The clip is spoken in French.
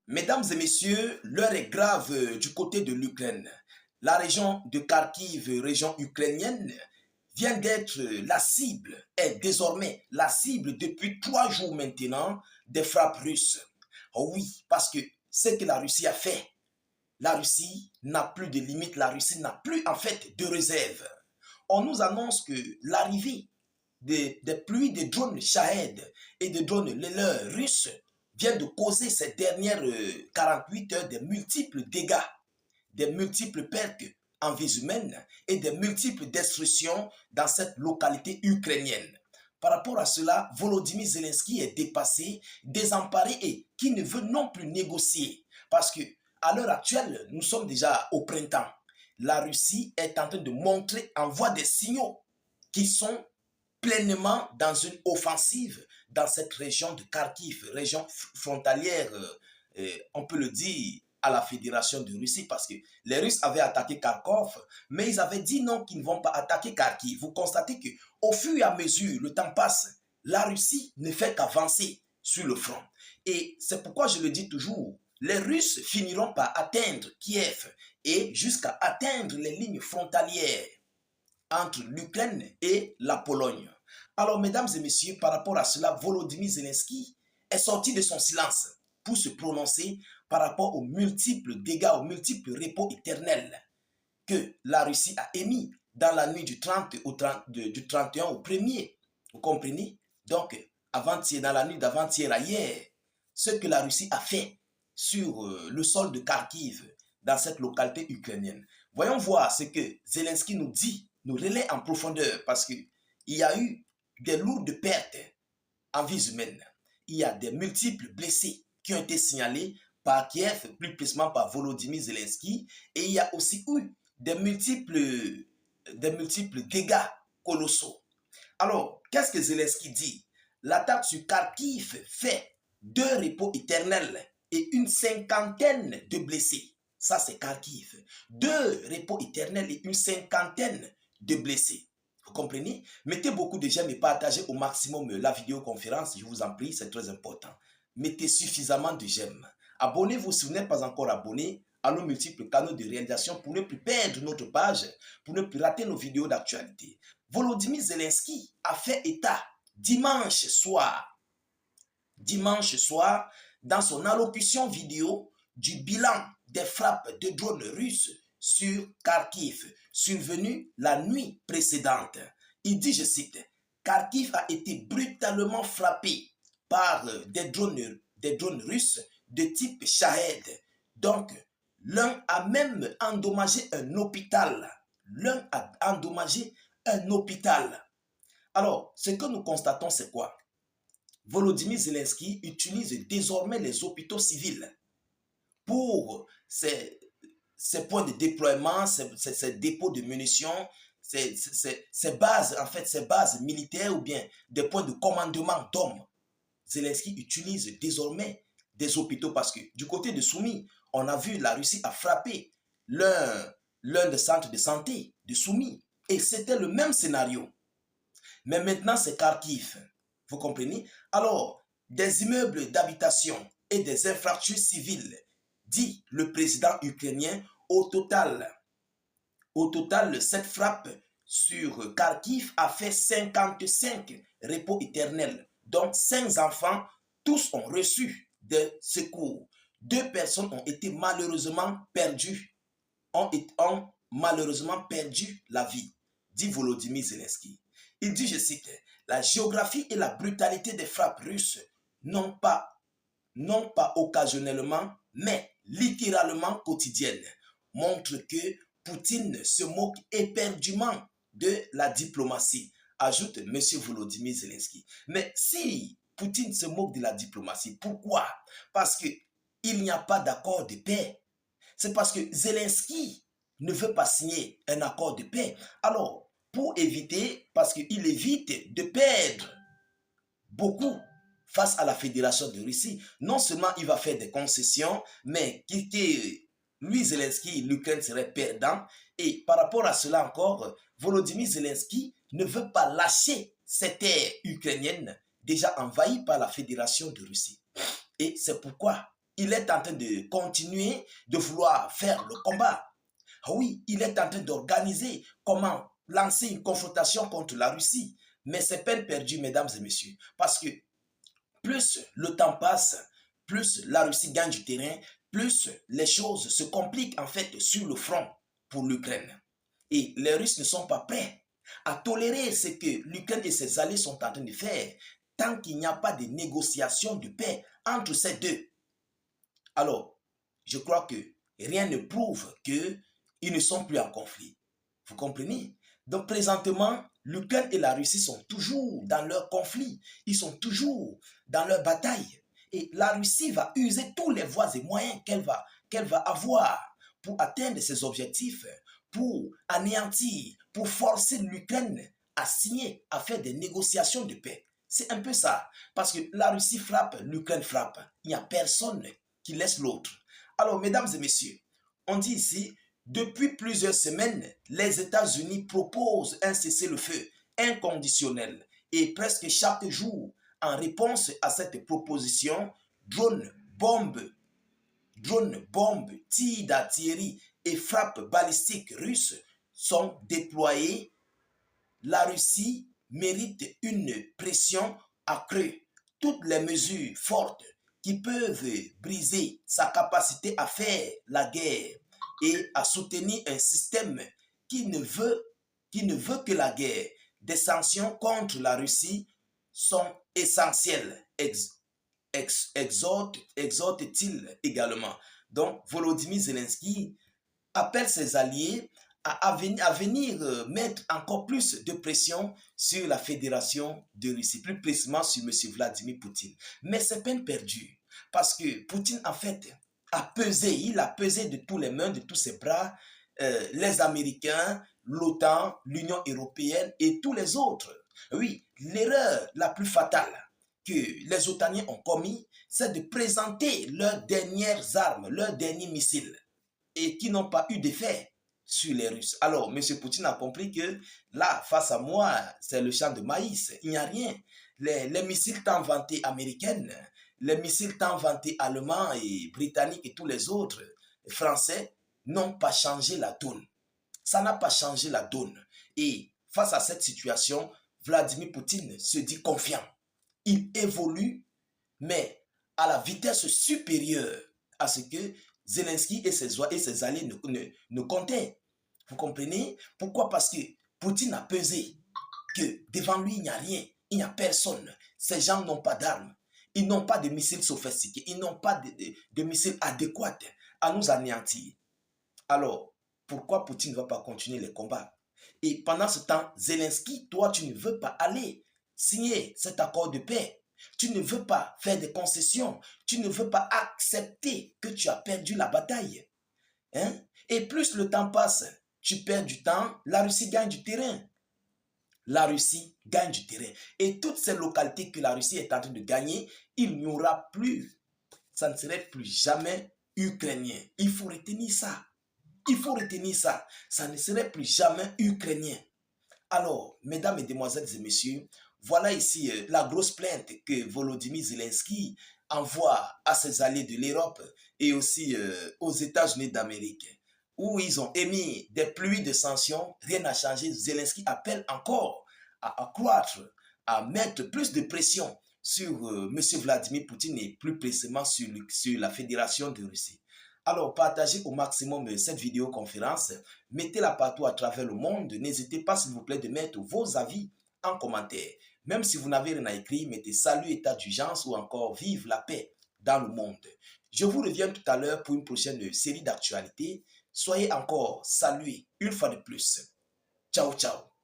Mesdames et messieurs, l'heure est grave du côté de l'Ukraine. La région de Kharkiv, région ukrainienne, vient d'être la cible, est désormais la cible depuis 3 jours maintenant des frappes russes. Oh oui, parce que ce que la Russie a fait, la Russie n'a plus de limites, la Russie n'a plus en fait de réserve. On nous annonce que l'arrivée des pluies de drones Shahed et de drones Leller russes vient de causer ces dernières 48 heures de multiples dégâts, des multiples pertes en vies humaines et des multiples destructions dans cette localité ukrainienne. Par rapport à cela, Volodymyr Zelensky est dépassé, désemparé et qui ne veut non plus négocier. Parce que à l'heure actuelle, nous sommes déjà au printemps. La Russie est en train de montrer, envoie des signaux qui sont pleinement dans une offensive dans cette région de Kharkiv, région frontalière, on peut le dire, à la Fédération de Russie, parce que les Russes avaient attaqué Kharkov, mais ils avaient dit non, qu'ils ne vont pas attaquer Kharkiv. Vous constatez que au fur et à mesure, le temps passe, la Russie ne fait qu'avancer sur le front. Et c'est pourquoi je le dis toujours, les Russes finiront par atteindre Kiev et jusqu'à atteindre les lignes frontalières entre l'Ukraine et la Pologne. Alors, mesdames et messieurs, par rapport à cela, Volodymyr Zelensky est sorti de son silence pour se prononcer par rapport aux multiples dégâts, aux multiples repos éternels que la Russie a émis dans la nuit du 30 au 30, du 31 au 1er. Vous comprenez? Donc, avant-hier, dans la nuit d'avant-hier à hier, ce que la Russie a fait sur le sol de Kharkiv, dans cette localité ukrainienne. Voyons voir ce que Zelensky nous dit, nous relaie en profondeur, parce qu'il y a eu des lourdes pertes en vies humaines. Il y a des multiples blessés qui ont été signalés par Kiev, plus précisément par Volodymyr Zelensky, et il y a aussi eu des multiples dégâts colossaux. Alors, qu'est-ce que Zelensky dit? L'attaque sur Kharkiv fait 2 repos éternels et une cinquantaine de blessés. Ça, c'est Kharkiv. 2 repos éternels et une cinquantaine de blessés. Vous comprenez? Mettez beaucoup de j'aime et partagez au maximum la vidéoconférence. Je vous en prie, c'est très important. Mettez suffisamment de j'aime. Abonnez-vous si vous n'êtes pas encore abonné à nos multiples canaux de réalisation pour ne plus perdre notre page, pour ne plus rater nos vidéos d'actualité. Volodymyr Zelensky a fait état dimanche soir, dans son allocution vidéo du bilan des frappes de drones russes sur Kharkiv, survenues la nuit précédente. Il dit, je cite, « Kharkiv a été brutalement frappé par des drones russes de type Shahed. Donc, l'un a même endommagé un hôpital. Alors, ce que nous constatons, c'est quoi? Volodymyr Zelensky utilise désormais les hôpitaux civils pour ses points de déploiement, ses dépôts de munitions, ses bases, en fait, ses bases militaires ou bien des points de commandement d'hommes. Zelensky utilise désormais des hôpitaux parce que du côté de Soumy, on a vu la Russie a frappé l'un des centres de santé de Soumy et c'était le même scénario. Mais maintenant, c'est Kharkiv. Vous comprenez? Alors, des immeubles d'habitation et des infrastructures civiles, dit le président ukrainien, au total, cette frappe sur Kharkiv a fait 55 repos éternels. Donc, 5 enfants, tous ont reçu des secours. 2 personnes ont été malheureusement perdues, ont malheureusement perdu la vie, dit Volodymyr Zelensky. Il dit, je cite, « La géographie et la brutalité des frappes russes non pas occasionnellement, mais littéralement quotidiennes, montrent que Poutine se moque éperdument de la diplomatie, ajoute M. Volodymyr Zelensky. Mais si Poutine se moque de la diplomatie, pourquoi? Parce qu'il n'y a pas d'accord de paix. C'est parce que Zelensky ne veut pas signer un accord de paix. Alors, pour éviter, parce qu'il évite de perdre beaucoup face à la Fédération de Russie, non seulement il va faire des concessions, mais lui, Zelensky, l'Ukraine serait perdant. Et par rapport à cela encore, Volodymyr Zelensky ne veut pas lâcher cette terre ukrainienne déjà envahie par la Fédération de Russie. Et c'est pourquoi il est en train de continuer de vouloir faire le combat. Ah oui, il est en train d'organiser comment lancer une confrontation contre la Russie. Mais c'est peine perdue, mesdames et messieurs, parce que plus le temps passe, plus la Russie gagne du terrain, plus les choses se compliquent en fait sur le front pour l'Ukraine. Et les Russes ne sont pas prêts à tolérer ce que l'Ukraine et ses alliés sont en train de faire tant qu'il n'y a pas de négociation de paix entre ces deux. Alors, je crois que rien ne prouve qu'ils ne sont plus en conflit. Vous comprenez? Donc présentement, l'Ukraine et la Russie sont toujours dans leur conflit. Ils sont toujours dans leur bataille. Et la Russie va user tous les voies et moyens qu'elle va avoir pour atteindre ses objectifs, pour anéantir, pour forcer l'Ukraine à signer, à faire des négociations de paix. C'est un peu ça. Parce que la Russie frappe, l'Ukraine frappe. Il n'y a personne qui laisse l'autre. Alors, mesdames et messieurs, on dit ici, depuis plusieurs semaines, les États-Unis proposent un cessez-le-feu inconditionnel et presque chaque jour, en réponse à cette proposition, drones, bombes, tirs d'artillerie et frappes balistiques russes sont déployés. La Russie mérite une pression accrue. Toutes les mesures fortes qui peuvent briser sa capacité à faire la guerre et à soutenir un système qui ne veut que la guerre. Des sanctions contre la Russie sont essentielles, exhorte-t-il également. Donc, Volodymyr Zelensky appelle ses alliés à venir mettre encore plus de pression sur la Fédération de Russie, plus précisément sur M. Vladimir Poutine. Mais c'est peine perdue, parce que Poutine, en fait, il a pesé de tous les mains, de tous ses bras, les Américains, l'OTAN, l'Union européenne et tous les autres. Oui, l'erreur la plus fatale que les OTANiens ont commis, c'est de présenter leurs dernières armes, leurs derniers missiles, et qui n'ont pas eu d'effet sur les Russes. Alors, M. Poutine a compris que là, face à moi, c'est le champ de maïs. Il n'y a rien. Les missiles tant vantés américains, les missiles tant vantés allemands et britanniques et tous les autres français n'ont pas changé la donne. Ça n'a pas changé la donne. Et face à cette situation, Vladimir Poutine se dit confiant. Il évolue, mais à la vitesse supérieure à ce que Zelensky et ses alliés ne comptaient. Vous comprenez? Pourquoi? Parce que Poutine a pesé que devant lui, il n'y a rien, il n'y a personne. Ces gens n'ont pas d'armes, ils n'ont pas de missiles sophistiqués, ils n'ont pas de missiles adéquats à nous anéantir. Alors, pourquoi Poutine ne va pas continuer les combats? Et pendant ce temps, Zelensky, toi, tu ne veux pas aller signer cet accord de paix. Tu ne veux pas faire des concessions. Tu ne veux pas accepter que tu as perdu la bataille. Hein? Et plus le temps passe, tu perds du temps, la Russie gagne du terrain. La Russie gagne du terrain. Et toutes ces localités que la Russie est en train de gagner, il n'y aura plus, ça ne serait plus jamais ukrainien. Il faut retenir ça. Il faut retenir ça. Ça ne serait plus jamais ukrainien. Alors, mesdames, mesdemoiselles et messieurs, voilà ici la grosse plainte que Volodymyr Zelensky envoie à ses alliés de l'Europe et aussi aux États-Unis d'Amérique, où ils ont émis des pluies de sanctions. Rien n'a changé. Zelensky appelle encore à accroître, à mettre plus de pression sur M. Vladimir Poutine et plus précisément sur la Fédération de Russie. Alors, partagez au maximum cette vidéoconférence, mettez-la partout à travers le monde. N'hésitez pas, s'il vous plaît, de mettre vos avis en commentaire. Même si vous n'avez rien à écrire, mettez salut, état d'urgence ou encore vive la paix dans le monde. Je vous reviens tout à l'heure pour une prochaine série d'actualités. Soyez encore salués une fois de plus. Ciao, ciao.